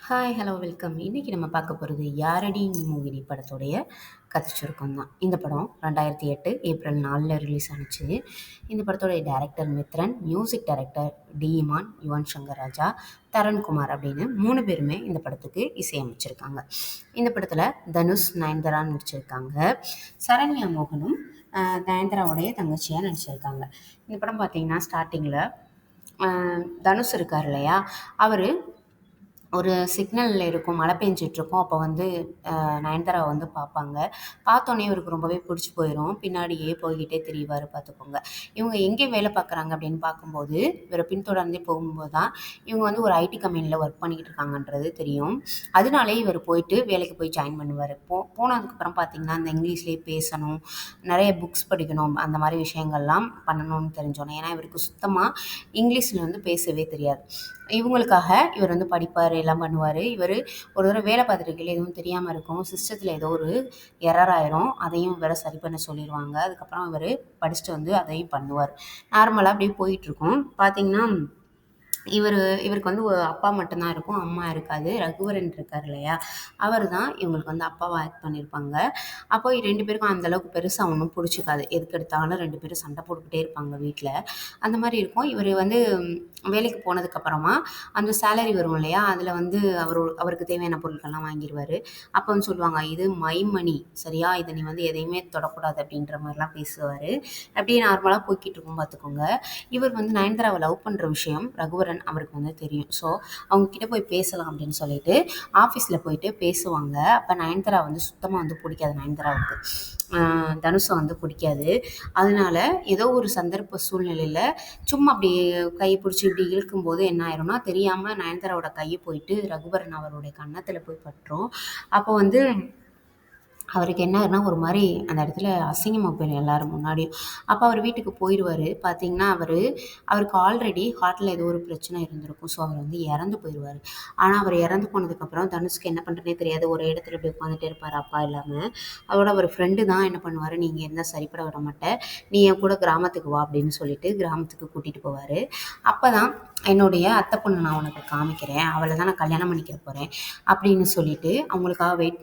Hi, hello, welcome. இன்னைக்கு நம்ம பார்க்க போறது "யாரடி நீ மோகினி" படத்துடைய கதை சுருக்கம் தான். இந்த படம் 2008 ஏப்ரல் 4ல ரிலீஸ் ஆனுச்சு. இந்த படத்தோடைய director Mithran, music director D. Imman, Yuvan Shankar Raja, Dharankumar அப்படின்னு 3 பேருமே இந்த படத்துக்கு இசையமைச்சிருக்காங்க. இந்த படத்துல தனுஷ், நயன்தாரா நடிச்சிருக்காங்க. சரண்யா மோகனும் நயன்தாராவுடைய தங்கச்சியா நடிச்சிருக்காங்க. இந்த படம் பார்த்தீங்கன்னா ஸ்டார்ட்டிங்கில தனுஷ் இருக்கார் இல்லையா, அவரு ஒரு சிக்னல்ல இருக்கும். மழை பெஞ்சிட்ருக்கும். அப்போ வந்து நயன்தாராவ வந்து பார்ப்பாங்க. பார்த்தோனே இவருக்கு ரொம்பவே பிடிச்சு போயிரும். பின்னாடியே போய்க்கிட்டே திரிவாரு பார்த்துக்கோங்க. இவங்க எங்கே வேலை பார்க்குறாங்க அப்படின்னு பார்க்கும்போது, இவர பின்தொடர்ந்தே போகும்போது தான், இவங்க வந்து ஒரு ஐடி கம்பெனில ஒர்க் பண்ணிக்கிட்டு இருக்காங்கன்றது தெரியும். அதனாலே இவர் போயிட்டு வேலைக்கு போய் ஜாயின் பண்ணுவாரு. போனதுக்கப்புறம் பார்த்தீங்கன்னா, இந்த இங்கிலீஷ்லேயே பேசணும், நெறைய புக்ஸ் படிக்கணும், அந்த மாரி விஷயங்கள்லாம் பண்ணணும்னு தெரிஞ்சோனே. ஏன்னா, இவருக்கு சுத்தமா இங்கிலீஷ்ல வந்து பேசவே தெரியாது. இவங்களுக்காக இவர் வந்து படிப்பாரு, எல்லாம் பண்ணுவாரு. இவரு ஒரு தடவ வேலை பார்த்துருக்கையில எதுவும் தெரியாம இருக்கும். சிஸ்டத்தில ஏதோ ஒரு எரர் ஆயிரும். அதையும் இவர சரி பண்ண சொல்லிருவாங்க. அதுக்கப்புறம் இவரு படிச்சுட்டு வந்து அதையும் பண்ணுவாரு. நார்மலா அப்படியே போயிட்டுருக்கும். பார்த்தீங்கன்னா, இவருக்கு வந்து ஒரு அப்பா மட்டும் தான் இருக்கும். அம்மா இருக்காது. ரகுவரன் இருக்கார் இல்லையா, அவர் தான் இவங்களுக்கு வந்து அப்பாவா ஆக்ட் பண்ணியிருப்பாங்க. அப்போ 2 பேருக்கும் அந்த அளவுக்கு பெருசா ஒண்ணும் புடிச்சுக்காது. எதுக்கெடுத்தாலும் 2 பேரும் சண்டை போட்டுக்கிட்டே இருப்பாங்க வீட்ல. அந்த மாரி இருக்கும். இவரு வந்து வேலைக்கு போனதுக்கப்புறமா அந்த சேலரி வரும் இல்லையா, அதில வந்து அவருக்கு தேவையான பொருட்கள்லாம் வாங்கிருவாரு. அப்ப வந்து சொல்லுவாங்க, "இது மை மணி சரியா? இத நீ வந்து எதையுமே தொடக்கூடாது." அப்படின்ற மாரிலாம் பேசுவாரு. அப்படியே நார்மலா போய்க்கிட்டு இருக்கும் பார்த்துக்கோங்க. இவர் வந்து நயன்தாராவ லவ் பண்ற விஷயம் ரகுவரன் அவருக்கு வந்து தெரியும். ஸோ, அவங்க கிட்ட போய் பேசலாம் அப்படின்னு சொல்லிட்டு ஆஃபீஸ்ல போயிட்டு பேசுவாங்க. அப்ப நயன்தாரா வந்து சுத்தமா வந்து புடிக்காது நயன்தாராவுக்கு. தனுஷ வந்து புடிக்காது. அதனால ஏதோ ஒரு சந்தர்ப்ப சூழ்நிலையில சும்மா அப்படி கைய பிடிச்சு இப்படி இழுக்கும்போது என்ன ஆயிரும்னா, தெரியாம நயன்தாராவோட கைய போயிட்டு ரகுவரன் அவருடைய கன்னத்துல போய் பட்டுரும். அப்போ வந்து அவருக்கு என்ன ஆகுதுன்னா, ஒரு மாரி அந்த இடத்துல அசிங்கமா போயிரும் எல்லார் முன்னாடியும். அப்ப அவரு வீட்டுக்கு போயிருவாரு. பார்த்தீங்கன்னா, அவருக்கு ஆல்ரெடி ஹார்ட்ல ஏதோ ஒரு பிரச்சனை இருந்திருக்கும். ஸோ, அவர் வந்து இறந்து போயிருவாரு. ஆனா, அவர் இறந்து போனதுக்கப்புறம் தனுஷ்க்கு என்ன பண்றதுன்னே தெரியாது. ஒரே இடத்துல இப்படி உட்காந்துட்டே இருப்பாரு, அப்பா இல்லாம. அதோட அவர் ஃப்ரெண்டு தான் என்ன பண்ணுவாரு, "நீ இங்க இருந்தா சரிப்பட வர மாட்ட. நீ என் கூட கிராமத்துக்கு வா" அப்படின்னு சொல்லிட்டு கிராமத்துக்கு கூட்டிட்டு போவாரு. அப்பதான் "என்னுடைய அத்தை பொண்ண நான் உனக்கு காமிக்கிறேன். அவள தான் நான் கல்யாணம் பண்ணிக்க போறேன்" அப்படின்னு சொல்லிட்டு அவங்களுக்காக வெயிட்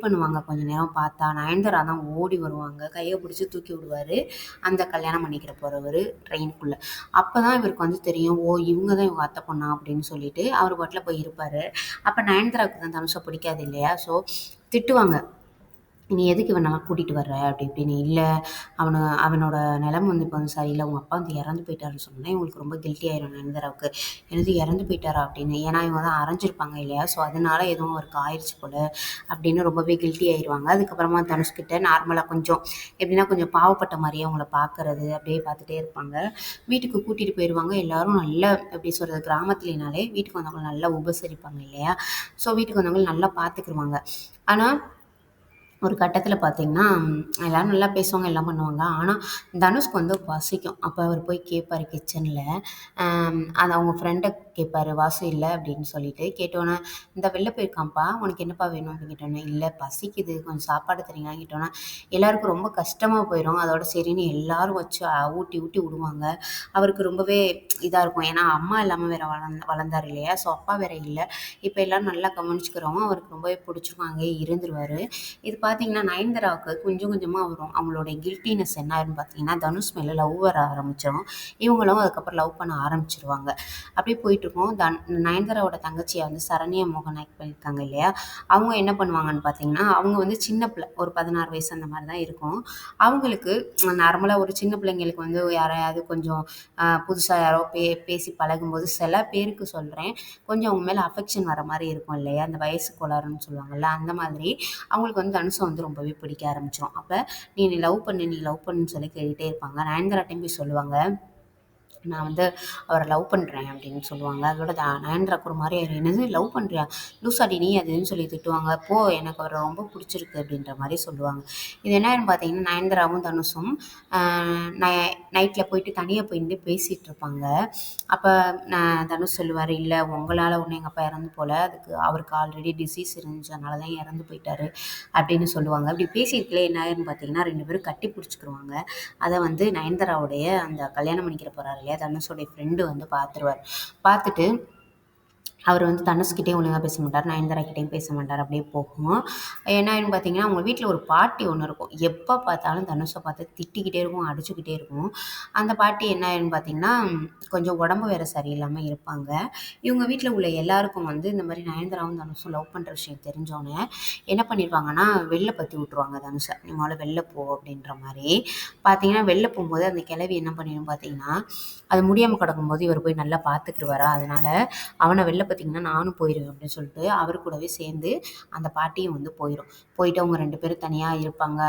பண்ணுவாங்க. கொஞ்ச நேரம் பார்த்தா, நயன்தாரா தான் ஓடி வருவாங்க. கைய பிடிச்சு தூக்கி விடுவாரு. அந்த கல்யாணம் பண்ணிக்கிற போறவரு ட்ரெயினுக்குள்ள. அப்பதான் இவருக்கு வந்து தெரியும், ஓ! இவங்க தான் இவங்க அத்தை பொண்ணா அப்படின்னு சொல்லிட்டு, அவரு பாட்டுல போய் இருப்பாரு. அப்ப நயன்தாராவுக்கு தான் தனுஷ பிடிக்காது இல்லையா? ஸோ திட்டுவாங்க. "நீ எதுக்கு இவனெல்லாம் கூட்டிட்டு வர்ற?" அப்படி இப்படின்னு. "இல்ல, அவனோட நிலைமை வந்து இப்போ வந்து சரியில்ல. உங்க அப்பா வந்து இறந்து போயிட்டாருன்னு" சொன்னோனே, இவங்களுக்கு ரொம்ப கில்ட்டி ஆயிரும் நயன்தாராவுக்கு. "என்னது இறந்து போயிட்டாரா?" அப்படின்னு. ஏன்னா இவங்க தான் அரைஞ்சிருப்பாங்க இல்லையா? ஸோ அதனால எதுவும் அவருக்கு ஆயிருச்சு போல அப்படின்னு ரொம்பவே கில்ட்டி ஆயிருவாங்க. அதுக்கப்புறமா தனுஷ்கிட்ட நார்மலா கொஞ்சம் எப்படின்னா, கொஞ்சம் பாவப்பட்ட மாரியே அவங்கள பார்க்கறது, அப்படியே பார்த்துட்டே இருப்பாங்க. வீட்டுக்கு கூட்டிட்டு போயிருவாங்க. எல்லாரும் நல்லா எப்படி சொல்றது, கிராமத்துலனாலே வீட்டுக்கு வந்தவங்கள நல்லா உபசரிப்பாங்க இல்லையா? ஸோ வீட்டுக்கு வந்தவங்கள நல்லா பார்த்துக்கிருவாங்க. ஆனா ஒரு கட்டத்தில பார்த்தீங்கன்னா, எல்லாரும் நல்லா பேசுவாங்க, எல்லாம் பண்ணுவாங்க. ஆனா, தனுஷ்க்கு வந்து பசிக்கும். அப்ப அவரு போய் கேட்பாரு கிச்சன்ல. அது அவங்க ஃப்ரெண்ட கேட்பாரு, "வாசு இல்ல?" அப்படின்னு சொல்லிட்டு. கேட்டோனே, "இந்தா வெளில போயிருக்கான்ப்பா. உனக்கு என்னப்பா வேணும்?" அப்படின்னு கேட்டோனே, "இல்ல பசிக்குது. கொஞ்சம் சாப்பாடு தரீங்களான்னு?" கேட்டோனே, எல்லாருக்கும் ரொம்ப கஷ்டமா போயிரும். அதோட சரின்னு எல்லாரும் வச்சு ஊட்டி ஊட்டி விடுவாங்க. அவருக்கு ரொம்பவே இதா இருக்கும். ஏன்னா, அம்மா இல்லாம வேற வளர்ந்தாரு இல்லையா? ஸோ, அப்பா வேற இல்ல. இப்ப எல்லாரும் நல்லா கவனிச்சுக்கிறவும் அவருக்கு ரொம்பவே பிடிச்சிருக்கும். அங்கேயே இருந்துருவாரு. இது பார்த்தீங்கன்னா, நயன்தாராவுக்கு கொஞ்சம் கொஞ்சமா வரும். அவங்களுடைய கில்ட்டினஸ் என்ன ஆயிரும்னு பார்த்தீங்கன்னா, தனுஷ் மேல லவ் வர ஆரம்பிச்சிரும். இவங்களும் அதுக்கப்புறம் லவ் பண்ண ஆரம்பிச்சுருவாங்க. அப்படியே போயிட்டுருக்கும். நயன்தாராவோட தங்கச்சியா வந்து சரண்யா மோகன் ஆக்ட் பண்ணியிருக்காங்க இல்லையா? அவங்க என்ன பண்ணுவாங்கன்னு பார்த்தீங்கன்னா, அவங்க வந்து சின்ன பிள்ளை. ஒரு 16 வயசு அந்த மாரி தான் இருக்கும். அவங்களுக்கு நார்மலா ஒரு சின்ன பிள்ளைங்களுக்கு வந்து யாரையாவது கொஞ்சம் புதுசா யாரோ பேசி பழகும்போது சில பேருக்கு சொல்றேன், கொஞ்சம் அவங்க மேல அஃபெக்ஷன் வர மாரி இருக்கும் இல்லையா? அந்த வயசு கோளாறுன்னு சொல்லுவாங்கல்ல, அந்த மாதிரி அவங்களுக்கு வந்து தனுஷ வந்து ரொம்பவே பிடிக்க ஆரம்பிச்சுரும். அப்ப "நீ என்னை லவ் பண்ணு, நீ லவ் பண்ணுன்னு" சொல்லி கேட்டுட்டே இருப்பாங்க. நயன்தாராட்டயும் போய் சொல்லுவாங்க. நான் வந்து அவர லவ் பண்றேன் அப்படின்னு சொல்லுவாங்க. அதோட நயன்தாராக்கு ஒரு மாரி ஆயிரும். "என்னது லவ் பண்றியா? லூசாடி நீ" அது இதுன்னு சொல்லி திட்டுவாங்க. "போ எனக்கு அவர ரொம்ப புடிச்சிருக்கு" அப்படின்ற மாரி சொல்லுவாங்க. இது என்ன ஆயிரும்னு பார்த்தீங்கன்னா, நயன்தாராவும் தனுஷும் அ ந நைட்ல போயிட்டு தனியா போய் நின்னு பேசிட்டு இருப்பாங்க. அப்ப தனுஷ் சொல்லுவாரு, "இல்ல உங்களால ஒண்ணும் எங்க அப்பா இறந்து போல. அவருக்கு ஆல்ரெடி டிசீஸ் இருந்துச்சு. அதனால தான் இறந்து போயிட்டாரு" அப்படின்னு சொல்லுவாங்க. அப்படி பேசியிருக்கையில என்ன ஆயிரும்னு பார்த்தீங்கன்னா, 2 பேரும் கட்டி பிடிச்சுக்குருவாங்க. அத வந்து நயன்தாராவுடைய அந்த கல்யாணம் பண்ணிக்கிற போறாரு இல்லையா, தனுஷோடைய ஃப்ரெண்டு வந்து பார்த்துருவாரு. பார்த்துட்டு அவர் வந்து தனுஷ்கிட்டயும் ஒழுங்கா பேச மாட்டார். நயன்தாராகிட்டயும் பேச மாட்டார். அப்படியே போகும். என்ன ஆயிடும்னு பார்த்தீங்கன்னா, அவங்க வீட்ல ஒரு பாட்டி ஒண்ணு இருக்கும். எப்ப பார்த்தாலும் தனுஷ பார்த்து திட்டிக்கிட்டே இருக்கும், அடிச்சுக்கிட்டே இருக்கும். அந்த பாட்டி என்ன ஆயிடும்னு பார்த்தீங்கன்னா, கொஞ்சம் உடம்பு வேற சரியில்லாம இருப்பாங்க. இவங்க வீட்ல உள்ள எல்லாருக்கும் வந்து இந்த மாரி நயன்தாராவும், தனுஷும் லவ் பண்ற விஷயம் தெரிஞ்சோனே, என்ன பண்ணிருவாங்கன்னா, வெளில பத்தி விட்டுருவாங்க தனுஷ. "நீ மொதல்ல வெளில போ" அப்படின்ற மாரி. பார்த்தீங்கன்னா, வெளில போம்போது அந்த கிழவி என்ன பண்ணிரும் பார்த்தீங்கன்னா, அது முடியாம கிடக்கும்போது இவர் போய் நல்லா பார்த்துக்கிருவாரா, அதனால அவன வெளில பார்த்தீங்கன்னா நானும் போயிருவேன் அப்படின்னு சொல்லிட்டு அவர் கூடவே சேர்ந்து அந்த பாட்டியும் வந்து போயிடும். போயிட்டு அவங்க 2 பேரும் தனியா இருப்பாங்க.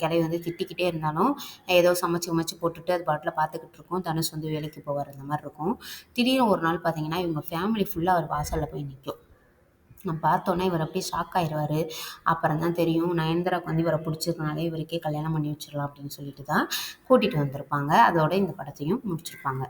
கிழவி வந்து திட்டிக்கிட்டே இருந்தாலும் ஏதோ சமைச்சு கிமைச்சு போட்டுட்டு அது பாட்டுல பார்த்துக்கிட்டு இருக்கும். தனுஷ் வந்து வேலைக்கு போவார் அந்த மாரி இருக்கும். திடீர்னு ஒரு நாள் பார்த்தீங்கன்னா, இவங்க ஃபேமிலி ஃபுல்லா அவர் வாசல்ல போய் நிக்கும். பார்த்தோன்னே இவர் அப்படியே ஷாக் ஆயிருவாரு. அப்புறம் தான் தெரியும் நயன்தாராக்கு வந்து இவர புடிச்சதுனால இவருக்கே கல்யாணம் பண்ணி வச்சிரலாம் அப்படின்னு சொல்லிட்டு தான் கூட்டிட்டு வந்திருப்பாங்க. அதோட இந்த படத்தையும் முடிச்சிருப்பாங்க.